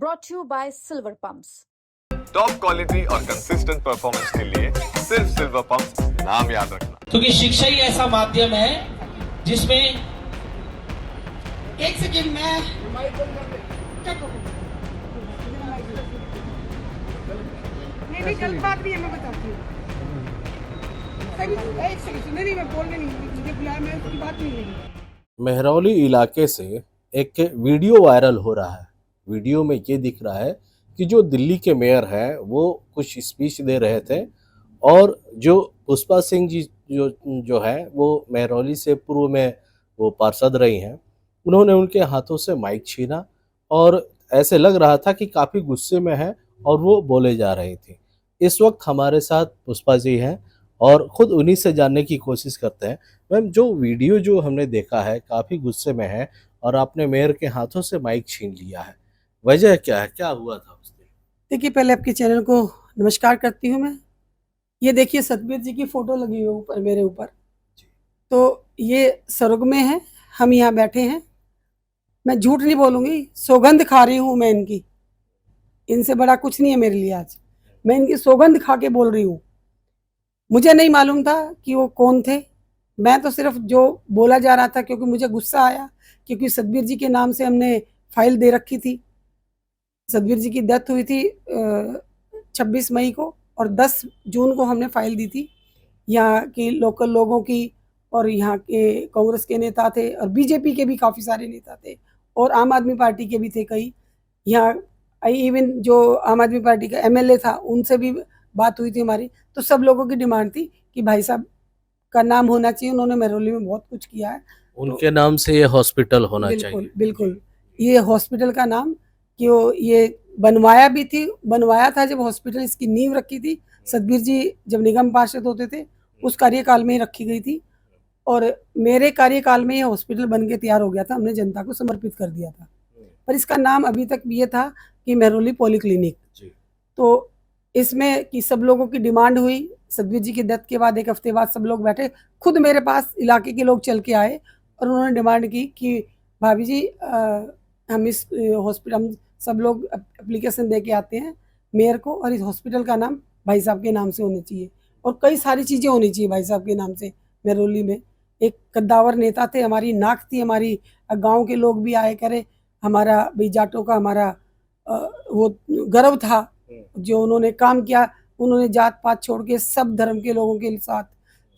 brought to you by Silver Pumps. Top quality और consistent performance के लिए सिर्फ सिल्वर पंप नाम याद रखना, क्योंकि शिक्षा ही ऐसा माध्यम है जिसमें एक सेकेंड में नहीं गलत बात भी है, मैं बताती हूँ। एक सेकेंड नहीं मैं बोलने नहीं, मुझे बुलाया, मैं उसकी बात नहीं लेंगी। मेहरौली इलाके से एक वीडियो वायरल हो रहा है। वीडियो में ये दिख रहा है कि जो दिल्ली के मेयर हैं वो कुछ स्पीच दे रहे थे और जो पुष्पा सिंह जी जो है वो मेहरौली से पूर्व में वो पार्षद रही हैं, उन्होंने उनके हाथों से माइक छीना और ऐसे लग रहा था कि काफ़ी गुस्से में है और वो बोले जा रही थी। इस वक्त हमारे साथ पुष्पा जी हैं और ख़ुद उन्हीं से जानने की कोशिश करते हैं। मैम, जो वीडियो जो हमने देखा है काफ़ी गुस्से में है और आपने मेयर के हाथों से माइक छीन लिया है, वजह क्या है, क्या हुआ था उस दिन? देखिए, पहले आपके चैनल को नमस्कार करती हूँ मैं। ये देखिए सतबीर जी की फ़ोटो लगी हुई है ऊपर, मेरे ऊपर। तो ये स्वर्ग में है, हम यहाँ बैठे हैं। मैं झूठ नहीं बोलूँगी, सौगंध खा रही हूँ मैं इनकी। इनसे बड़ा कुछ नहीं है मेरे लिए आज। मैं इनकी सौगंध खा के बोल रही हूँ। मुझे नहीं मालूम था कि वो कौन थे। मैं तो सिर्फ जो बोला जा रहा था, क्योंकि मुझे गुस्सा आया, क्योंकि सतबीर जी के नाम से हमने फाइल दे रखी थी। सतबीर जी की डेथ हुई थी 26 मई को और 10 जून को हमने फाइल दी थी। यहाँ के लोकल लोगों की और यहाँ के कांग्रेस के नेता थे और बीजेपी के भी काफ़ी सारे नेता थे और आम आदमी पार्टी के भी थे कई। यहाँ इवन जो आम आदमी पार्टी का एमएलए था उनसे भी बात हुई थी हमारी। तो सब लोगों की डिमांड थी कि भाई साहब का नाम होना चाहिए। उन्होंने मेहरौली में बहुत कुछ किया है, उनके नाम से ये हॉस्पिटल होना बिल्कुल चाहिए। बिल्कुल। ये हॉस्पिटल का नाम कि ये बनवाया भी थी, बनवाया था जब हॉस्पिटल, इसकी नींव रखी थी सतबीर जी जब निगम पार्षद होते थे उस कार्यकाल में ही रखी गई थी और मेरे कार्यकाल में ये हॉस्पिटल बन के तैयार हो गया था। हमने जनता को समर्पित कर दिया था, पर इसका नाम अभी तक ये था कि मेहरौली पॉलीक्लिनिक। तो इसमें कि सब लोगों की डिमांड हुई। सतबीर जी की डेथ के बाद एक हफ्ते बाद सब लोग बैठे, खुद मेरे पास इलाके के लोग चल के आए और उन्होंने डिमांड की कि भाभी जी हम इस हॉस्पिटल, हम सब लोग एप्लीकेशन दे के आते हैं मेयर को और इस हॉस्पिटल का नाम भाई साहब के नाम से होना चाहिए और कई सारी चीज़ें होनी चाहिए भाई साहब के नाम से। मेहरौली में एक कद्दावर नेता थे, हमारी नाक थी, हमारी गांव के लोग भी आए, करे हमारा भाई जाटों का हमारा वो गर्व था जो उन्होंने काम किया। उन्होंने जात पात छोड़ के सब धर्म के लोगों के साथ,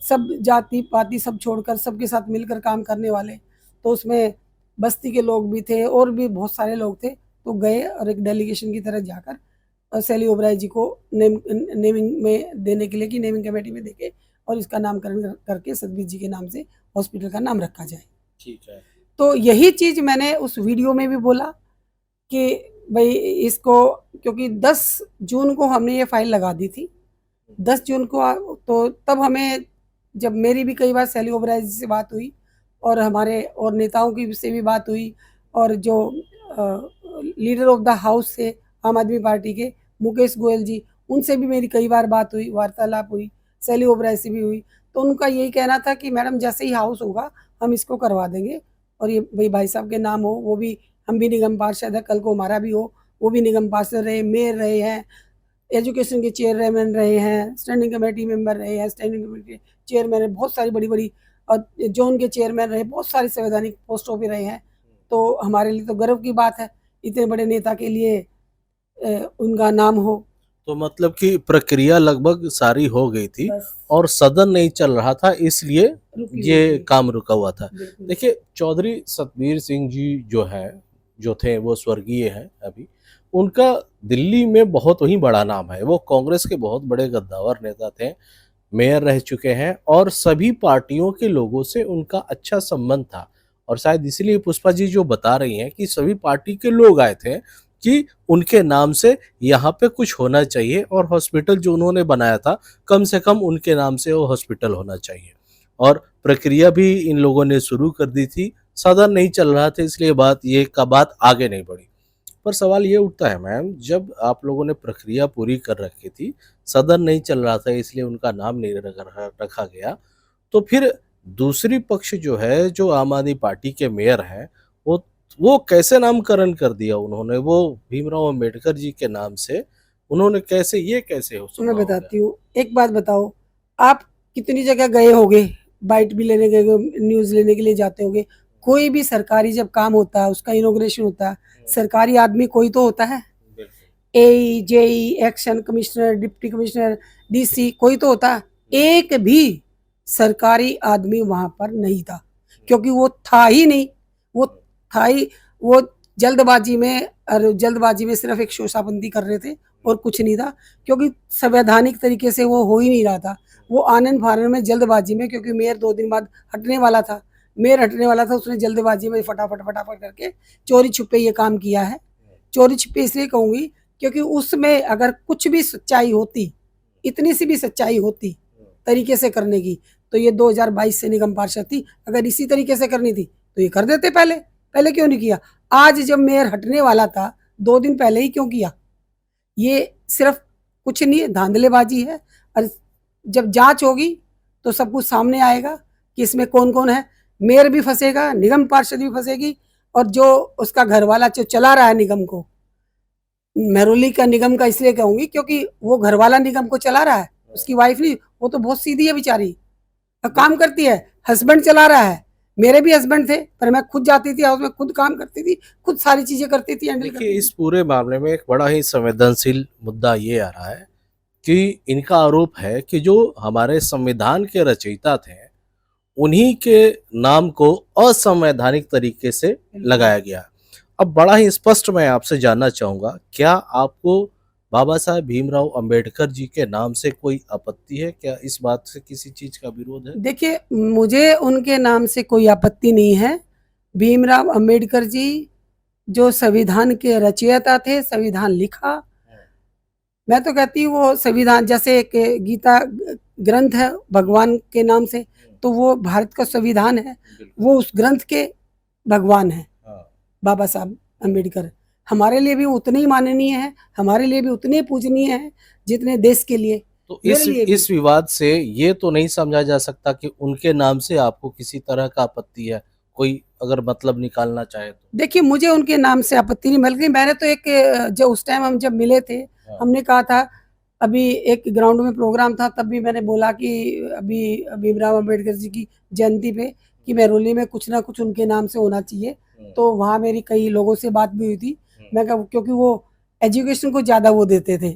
सब जाति पाति सब छोड़कर सबके साथ मिलकर काम करने वाले। तो उसमें बस्ती के लोग भी थे और भी बहुत सारे लोग थे। तो गए और एक डेलीगेशन की तरह जाकर सैली ओबराय जी को नेमिंग में देने के लिए कि नेमिंग कमेटी में देके और इसका नामकरण करके सतबीर जी के नाम से हॉस्पिटल का नाम रखा जाए। ठीक है। तो यही चीज़ मैंने उस वीडियो में भी बोला कि भाई इसको, क्योंकि 10 जून को हमने ये फाइल लगा दी थी 10 जून को। तो तब हमें, जब मेरी भी कई बार सैली ओबराय जी से बात हुई और हमारे और नेताओं की से भी बात हुई और जो लीडर ऑफ द हाउस से आम आदमी पार्टी के मुकेश गोयल जी, उनसे भी मेरी कई बार बात हुई, वार्तालाप हुई, सैली ओबराय से भी हुई। तो उनका यही कहना था कि मैडम जैसे ही हाउस होगा हम इसको करवा देंगे और ये भाई साहब के नाम हो। वो भी, हम भी निगम पार्षद है, कल को हमारा भी हो। वो भी निगम पार्षद रहे, मेयर रहे हैं, एजुकेशन के चेयरमैन रहे हैं, स्टैंडिंग कमेटी मेंबर रहे हैं, स्टैंडिंग कमेटी चेयरमैन है, बहुत सारी बड़ी बड़ी और जोन के चेयरमैन रहे, बहुत सारी संवैधानिक पोस्टों पे रहे हैं। तो हमारे लिए तो गर्व की बात है इतने बड़े नेता के लिए उनका नाम हो। तो मतलब कि प्रक्रिया लगभग सारी हो गई थी और सदन नहीं चल रहा था, इसलिए ये काम रुका हुआ था। देखिए, चौधरी सतबीर सिंह जी जो थे वो स्वर्गीय हैं अभी। उनका दिल्ली में बहुत ही बड़ा नाम है। वो कांग्रेस के बहुत बड़े गद्दावर नेता थे, मेयर रह चुके हैं और सभी पार्टियों के लोगों से उनका अच्छा संबंध था। और शायद इसलिए पुष्पा जी जो बता रही हैं कि सभी पार्टी के लोग आए थे कि उनके नाम से यहाँ पे कुछ होना चाहिए और हॉस्पिटल जो उन्होंने बनाया था कम से कम उनके नाम से वो हॉस्पिटल होना चाहिए। और प्रक्रिया भी इन लोगों ने शुरू कर दी थी, सदन नहीं चल रहा था, इसलिए बात आगे नहीं बढ़ी। पर सवाल ये उठता है मैम, जब आप लोगों ने प्रक्रिया पूरी कर रखी थी, सदन नहीं चल रहा था इसलिए उनका नाम नहीं रखा गया, तो फिर दूसरी पक्ष जो है, जो आम आदमी पार्टी के मेयर हैं, वो वो कैसे नामकरण कर दिया उन्होंने, वो भीमराव अंबेडकर जी के नाम से उन्होंने कैसे, ये कैसे हो मैं संभव हो बताती हूँ, एक बात बताओ, आप कितनी जगह गए होगे, बाइट भी लेने गए, न्यूज लेने के लिए जाते होगे, कोई भी सरकारी जब काम होता है, उसका इनोग्रेशन होता है, सरकारी आदमी कोई तो होता है, गया? AE, JE, action commissioner, deputy commissioner, DC, कोई तो होता है। एक भी सरकारी आदमी वहां पर नहीं था, क्योंकि वो था ही नहीं, वो था ही, वो जल्दबाजी में, और जल्दबाजी में सिर्फ एक शोषाबंदी कर रहे थे और कुछ नहीं था, क्योंकि संवैधानिक तरीके से वो हो ही नहीं रहा था। वो आनंद फानन में, जल्दबाजी में, क्योंकि मेयर 2 दिन बाद हटने वाला था, मेयर हटने वाला था, उसने जल्दबाजी में फटाफट फटाफट करके चोरी छुपे ये काम किया है। चोरी छुपे इसलिए कहूंगी क्योंकि उसमें अगर कुछ भी सच्चाई होती, इतनी सी भी सच्चाई होती तरीके से करने की, तो ये 2022 से निगम पार्षद थी। अगर इसी तरीके से करनी थी तो ये कर देते पहले, पहले क्यों नहीं किया? आज जब मेयर हटने वाला था 2 दिन पहले ही क्यों किया? ये सिर्फ कुछ नहीं, धांधलेबाजी है। और जब जांच होगी तो सब कुछ सामने आएगा कि इसमें कौन कौन है। मेयर भी फंसेगा, निगम पार्षद भी फंसेगी, और जो उसका घरवाला जो चला रहा है निगम को, मेहरौली का निगम का इसलिए कहूंगी क्योंकि वो घरवाला निगम को चला रहा है, उसकी वाइफ नहीं। वो तो बहुत सीधी है बेचारी, काम करती है, हस्बैंड चला रहा है। मेरे भी हस्बैंड थे, पर मैं खुद जाती थी हाउस में, खुद काम करती थी, खुद सारी चीजें करती थी, हैंडल देखिए, करती इस पूरे मामले में एक बड़ा ही संवेदनशील मुद्दा ये आ रहा है कि इनका आरोप है कि जो हमारे संविधान के रचयिता थे, उन्हीं के नाम को असंवैधानिक तरीके से लगाया गया। अब बड़ा ही स्पष्ट मैं आपसे जानना चाहूंगा, क्या आपको बाबा साहब भीमराव अंबेडकर जी के नाम से कोई आपत्ति है? क्या इस बात से किसी चीज का विरोध है? देखिए, मुझे उनके नाम से कोई आपत्ति नहीं है। भीमराव अंबेडकर जी जो संविधान के रचयिता थे, संविधान लिखा, मैं तो कहती हूँ वो संविधान जैसे एक गीता ग्रंथ है भगवान के नाम से, तो वो भारत का संविधान है, वो उस ग्रंथ के भगवान है बाबा साहब अंबेडकर। हमारे लिए भी उतने ही माननीय है, हमारे लिए भी उतने पूजनीय है जितने देश के लिए। तो मेरे लिए भी। इस विवाद से ये तो नहीं समझा जा सकता कि उनके नाम से आपको किसी तरह का आपत्ति है, कोई अगर मतलब निकालना चाहे तो? देखिए, मुझे उनके नाम से आपत्ति नहीं, बल्कि मैंने तो एक, जो उस टाइम हम जब मिले थे, हमने कहा था, अभी एक ग्राउंड में प्रोग्राम था, तब भी मैंने बोला कि अभी भीमराव अंबेडकर जी की जयंती पे कि मेहरौली में कुछ ना कुछ उनके नाम से होना चाहिए। तो वहाँ मेरी कई लोगों से बात भी हुई थी। मैं कहा, क्योंकि वो एजुकेशन को ज़्यादा वो देते थे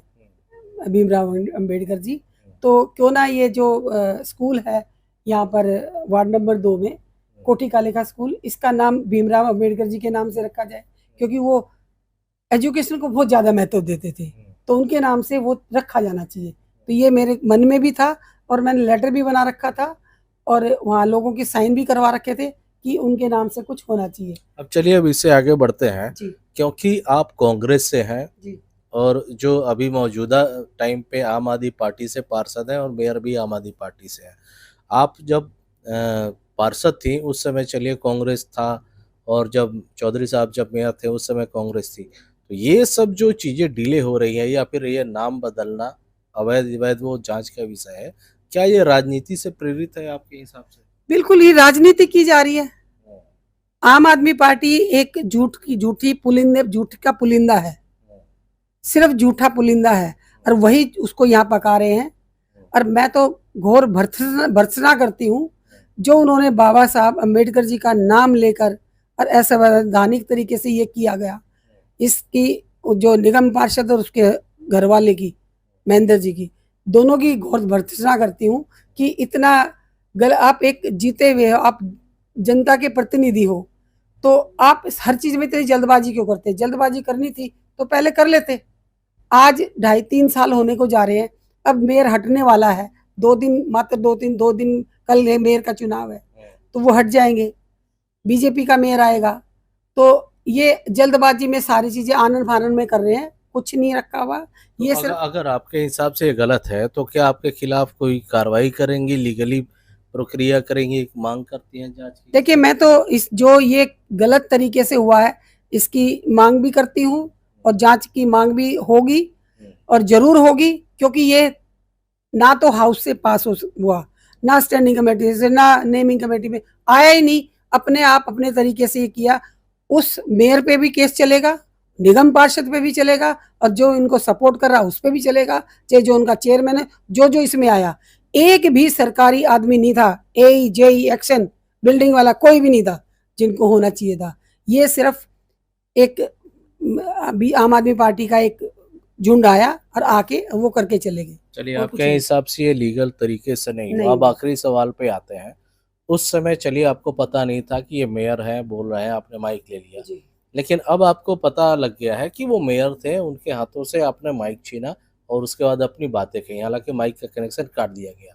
भीमराव अंबेडकर जी, तो क्यों ना ये जो स्कूल है यहाँ पर वार्ड नंबर 2 में, कोठी कालिका स्कूल, इसका नाम भीमराव अंबेडकर जी के नाम से रखा जाए, क्योंकि वो एजुकेशन को बहुत ज़्यादा महत्व देते थे, तो उनके नाम से वो रखा जाना चाहिए। तो ये मेरे मन में भी था, और मैंने लेटर भी बना रखा था, और वहाँ लोगों की साइन भी करवा रखे थे कि उनके नाम से कुछ होना चाहिए। अब चलिए, अब इससे आगे बढ़ते हैं, जी क्योंकि आप कांग्रेस से हैं जी और जो अभी मौजूदा टाइम पे आम आदमी पार्टी से पार्षद हैं और मेयर भी आम आदमी पार्टी से हैं। आप जब पार्षद थी उस समय चलिए कांग्रेस था, और जब चौधरी साहब जब मेयर थे उस समय कांग्रेस थी। तो ये सब जो चीज़ें डिले हो रही हैं, या फिर ये नाम बदलना अवैध अवैध वो जांच का विषय है, क्या ये राजनीति से प्रेरित है आपके हिसाब से? बिल्कुल ही राजनीति की जा रही है। आम आदमी पार्टी एक झूठी पुलिंदा, झूठ का पुलिंदा है, सिर्फ झूठा पुलिंदा है, और वही उसको यहाँ पका रहे हैं। और मैं तो घोर भर्त्सना करती हूँ जो उन्होंने बाबा साहब अंबेडकर जी का नाम लेकर और असंवैधानिक तरीके से ये किया गया। इसकी जो निगम पार्षद और उसके घरवाले की, महेंद्र जी की, दोनों की घोर भर्त्सना करती हूँ कि इतना आप एक जीते हुए हो, आप जनता के प्रतिनिधि हो, तो आप हर चीज में इतनी जल्दबाजी क्यों करते? जल्दबाजी करनी थी तो पहले कर लेते। आज 2.5-3 साल होने को जा रहे हैं, अब मेयर हटने वाला है, 2 दिन, मात्र 2 दिन कल मेयर का चुनाव है, तो वो हट जाएंगे, बीजेपी का मेयर आएगा। तो ये जल्दबाजी में सारी चीजें आनन फानन में कर रहे हैं, कुछ नहीं रखा हुआ। ये तो सिर्फ अगर आपके हिसाब से ये गलत है तो क्या आपके खिलाफ कोई कार्रवाई करेंगी, लीगली प्रक्रिया करेंगी, मांग करती हैं जांच की? देखिए, मैं तो इस जो ये गलत तरीके से हुआ है इसकी मांग भी करती हूँ, और जांच की मांग भी होगी, और जरूर होगी, क्योंकि ये ना तो हाउस से पास हुआ, ना स्टैंडिंग कमेटी से, ना नेमिंग कमेटी में आया ही नहीं, अपने आप अपने तरीके से ये किया। उस मेयर पे भी केस चलेगा, निगम पार्षद पे भी चलेगा, और जो इनको सपोर्ट कर रहा है उस पे भी चलेगा, चाहे जो उनका चेयरमैन है, जो जो इसमें आया। एक भी सरकारी आदमी नहीं था, एई जेई एक्शन बिल्डिंग वाला कोई भी नहीं था जिनको होना चाहिए था। ये सिर्फ एक अभी आम आदमी पार्टी का एक झुंड आया और आके वो करके चले गए। चलिए, और आपके कुछ नहीं। हिसाब से ये लीगल तरीके से नहीं नहीं हुआ। अब हुआ। आखिरी सवाल पे आते हैं। उस समय चलिए आपको पता नहीं था कि ये मेयर है, बोल रहे हैं, आपने माइक ले लिया, जी। लेकिन अब आपको पता लग गया है कि वो मेयर थे, उनके हाथों से आपने माइक छीना और उसके बाद अपनी बातें कही, हालांकि माइक का कनेक्शन काट दिया गया।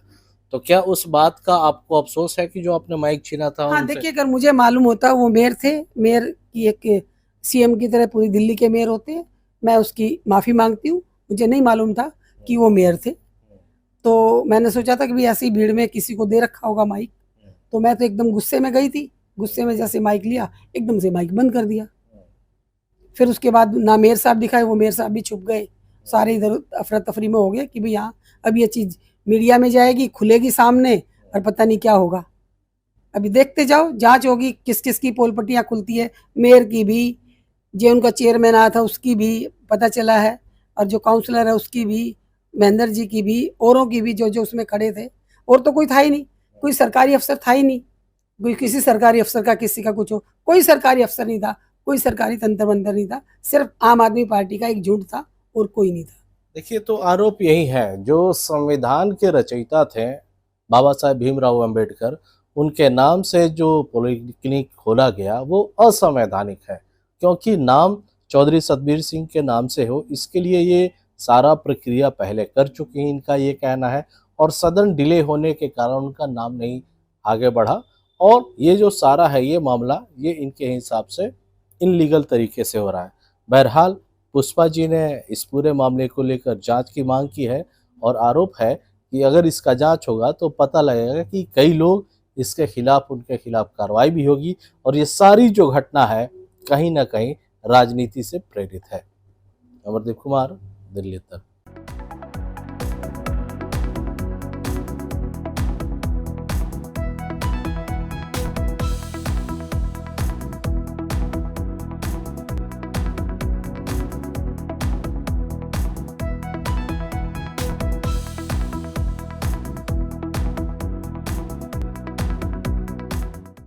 तो क्या उस बात का आपको अफसोस है कि जो आपने माइक छीना था हाँ उनसे? देखिए, अगर मुझे मालूम होता वो मेयर थे, मेयर की एक सीएम की तरह पूरी दिल्ली के मेयर होते हैं, मैं उसकी माफ़ी मांगती हूँ। मुझे नहीं मालूम था कि वो मेयर थे, तो मैंने सोचा था कि भी ऐसी भीड़ में किसी को दे रखा होगा माइक, तो मैं तो एकदम गुस्से में गई थी। गुस्से में जैसे माइक लिया, एकदम से माइक बंद कर दिया। फिर उसके बाद ना मेयर साहब दिखाए, वो मेयर साहब भी छुप गए, सारे इधर अफरा तफरी में हो गए कि भाई हाँ अब ये चीज़ मीडिया में जाएगी, खुलेगी सामने, और पता नहीं क्या होगा। अभी देखते जाओ, जांच होगी किस किस की पोल पट्टियाँ खुलती है। मेयर की भी, जो उनका चेयरमैन आया था उसकी भी पता चला है, और जो काउंसलर है उसकी भी, महेंद्र जी की भी, औरों की भी, जो जो उसमें खड़े थे। और तो कोई था ही नहीं, कोई सरकारी अफसर था ही नहीं, कोई किसी सरकारी अफसर का किसी का कुछ हो, कोई सरकारी अफसर नहीं था, कोई सरकारी तंत्र मंत्र नहीं था, सिर्फ आम आदमी पार्टी का एक झुंड था और कोई नहीं था। देखिए, तो आरोप यही है, जो संविधान के रचयिता थे बाबा साहेब भीमराव अंबेडकर, उनके नाम से जो पॉलिटेक्निक खोला गया वो असंवैधानिक है, क्योंकि नाम चौधरी सतबीर सिंह के नाम से हो, इसके लिए ये सारा प्रक्रिया पहले कर चुकी हैं, इनका ये कहना है, और सदन डिले होने के कारण उनका नाम नहीं आगे बढ़ा। और ये जो सारा है ये मामला, ये इनके हिसाब से इनलीगल तरीके से हो रहा है। बहरहाल पुष्पा जी ने इस पूरे मामले को लेकर जांच की मांग की है, और आरोप है कि अगर इसका जांच होगा तो पता लगेगा कि कई लोग इसके खिलाफ, उनके खिलाफ कार्रवाई भी होगी, और ये सारी जो घटना है कहीं ना कहीं राजनीति से प्रेरित है। अमरदीप कुमार, दिल्ली तक।